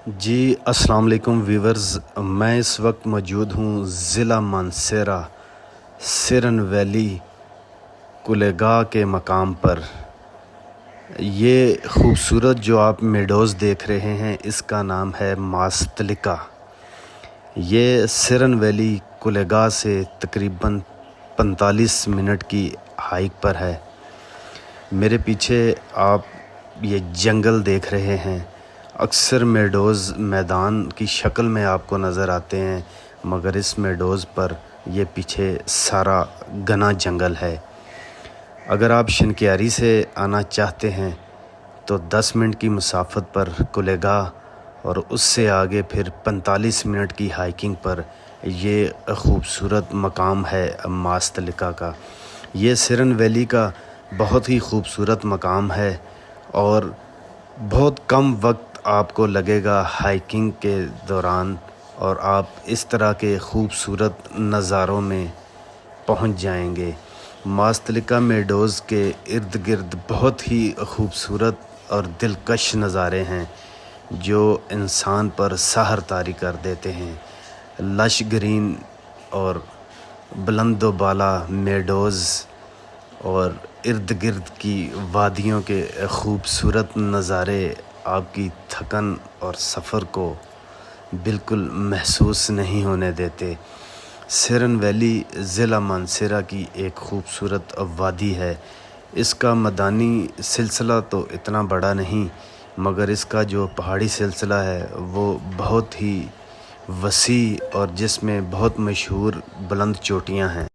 جی السلام علیکم ویورز، میں اس وقت موجود ہوں ضلع مانسہرہ سرن ویلی کولےگاہ کے مقام پر۔ یہ خوبصورت جو آپ میڈوز دیکھ رہے ہیں اس کا نام ہے ماستلکا۔ یہ سرن ویلی کولےگاہ سے تقریباً 45 منٹ کی ہائیک پر ہے۔ میرے پیچھے آپ یہ جنگل دیکھ رہے ہیں۔ اکثر میڈوز میدان کی شکل میں آپ کو نظر آتے ہیں، مگر اس میڈوز پر یہ پیچھے سارا گھنا جنگل ہے۔ اگر آپ شنکیاری سے آنا چاہتے ہیں تو 10 منٹ کی مسافت پر کولےگاہ اور اس سے آگے پھر 45 منٹ کی ہائیکنگ پر یہ خوبصورت مقام ہے ماستلکا کا۔ یہ سرن ویلی کا بہت ہی خوبصورت مقام ہے اور بہت کم وقت آپ کو لگے گا ہائیکنگ کے دوران، اور آپ اس طرح کے خوبصورت نظاروں میں پہنچ جائیں گے۔ ماستلکا میڈوز کے ارد گرد بہت ہی خوبصورت اور دلکش نظارے ہیں جو انسان پر سحر طاری کر دیتے ہیں۔ لش گرین اور بلند و بالا میڈوز اور ارد گرد کی وادیوں کے خوبصورت نظارے آپ کی تھکن اور سفر کو بالکل محسوس نہیں ہونے دیتے۔ سرن ویلی ضلع مانسہرہ کی ایک خوبصورت وادی ہے۔ اس کا میدانی سلسلہ تو اتنا بڑا نہیں، مگر اس کا جو پہاڑی سلسلہ ہے وہ بہت ہی وسیع اور جس میں بہت مشہور بلند چوٹیاں ہیں۔